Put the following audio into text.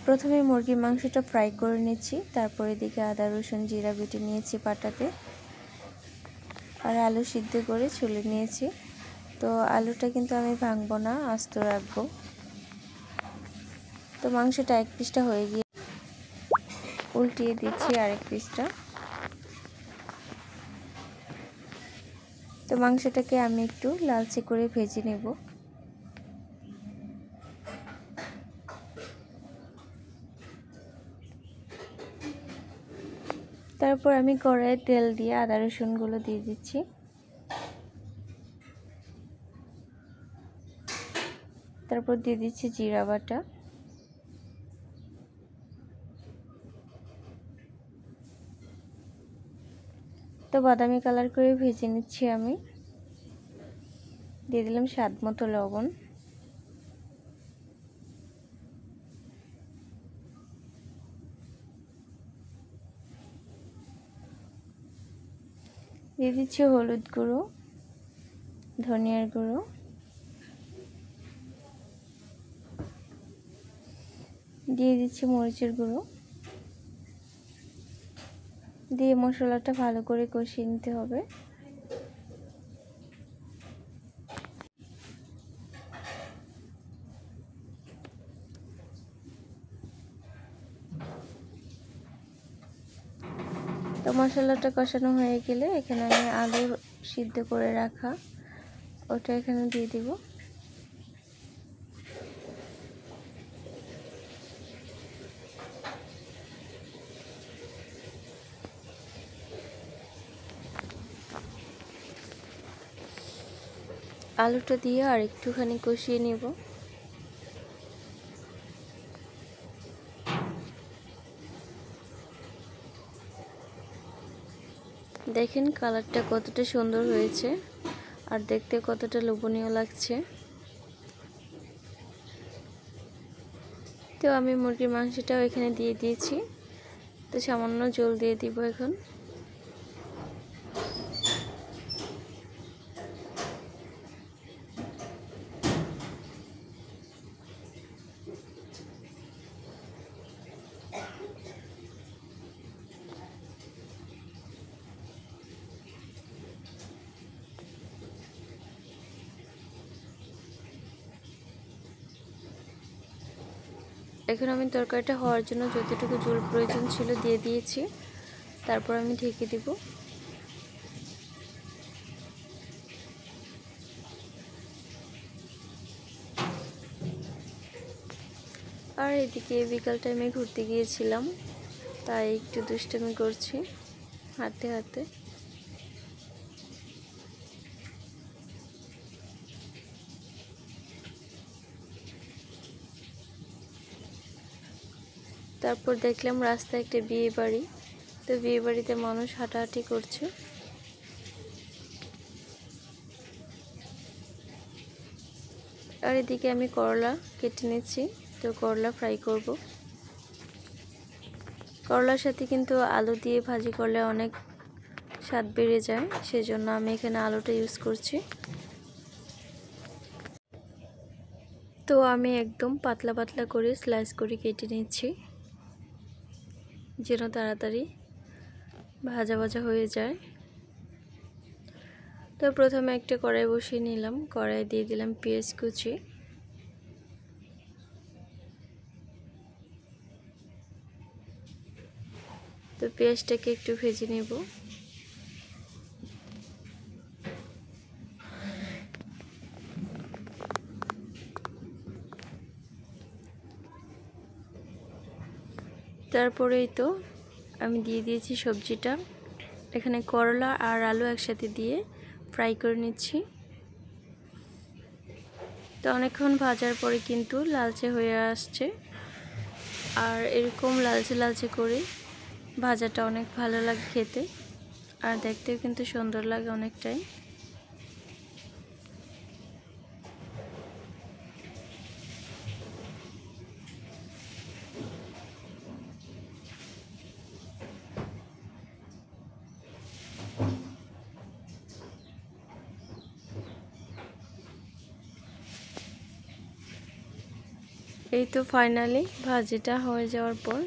প্রথমে মুরগির মাংসটা ফ্রাই করে নিচ্ছি, তারপর এদিকে আদা রসুন জিরা বেটে নিয়েছি পাটাতে, আর আলু সিদ্ধ করে ছুলে নিয়েছি। তো আলুটা কিন্তু আমি ভাঙবো না, আস্ত রাখবো। তো মাংসটা এক পিসটা হয়ে গিয়ে উল্টিয়ে দিচ্ছি আরেক পিসটা। তো মাংসটাকে আমি একটু লালচে করে ভেজে নেব। তারপর আমি কড়াইয়ে তেল দিয়ে আদা রসুনগুলো দিয়ে দিচ্ছি। তারপর দিয়ে দিচ্ছি জিরা বাটা, তো বাদামি কালার করে ভেজে নিচ্ছি আমি। দিয়ে দিলাম স্বাদ মতো লবণ, দিয়ে দিচ্ছি হলুদ গুঁড়ো, ধনিয়ার গুঁড়ো, দিয়ে দিচ্ছি মরিচের গুঁড়ো, দিয়ে মশলাটা ভালো করে কষিয়ে নিতে হবে। তো মশলাটা কষানো হয়ে গেলে এখানে আমি আলু সিদ্ধ করে রাখা ওটা এখানে দিয়ে দিব। আলুটা দিয়ে আর একটুখানি কষিয়ে নেব। দেখেন কালারটা কতটা সুন্দর হয়েছে আর দেখতে কতটা লোভনীয় লাগছে। তো আমি মুরগির মাংসটাও এখানে দিয়ে দিয়েছি। তো সামান্য জল দিয়ে দিব এখন। এখন আমি তরকারিটা হওয়ার জন্য যতটুকু জল প্রয়োজন ছিল দিয়ে দিয়েছি। তারপর আমি ঢেকে দিব। আর এদিকে বিকাল টাইমে ঘুরতে গিয়েছিলাম, তাই একটু দুষ্টামি করছি হাঁটতে হাঁটতে। তারপর দেখলাম রাস্তায় একটা বিয়ে বাড়ি। তো বিয়ে বাড়িতে মানুষ হাঁটাহাঁটি করছে। আর এদিকে আমি করলা কেটে নিচ্ছি। তো করলা ফ্রাই করব। করলার সাথে কিন্তু আলু দিয়ে ভাজি করলে অনেক স্বাদ বেড়ে যায়, সেজন্য আমি এখানে আলুটা ইউজ করছি। তো আমি একদম পাতলা পাতলা করে স্লাইস করে কেটে নিচ্ছি, যেন তাড়াতাড়ি ভাজা ভাজা হয়ে যায়। তো প্রথমে একটা কড়াই বসিয়ে নিলাম, কড়াই দিয়ে দিলাম পেঁয়াজ কুচি, তো পেঁয়াজটাকে একটু ভেজে নেব। তারপরেই তো আমি দিয়ে দিয়েছি সবজিটা। এখানে করলা আর আলু একসাথে দিয়ে ফ্রাই করে নিচ্ছি। তো অনেকক্ষণ ভাজার পরে কিন্তু লালচে হয়ে আসছে, আর এরকম লালচে লালচে করে ভাজাটা অনেক ভালো লাগে খেতে, আর দেখতেও কিন্তু সুন্দর লাগে অনেকটাই। এই তো ফাইনালি ভাজিটা হয়ে যাওয়ার পর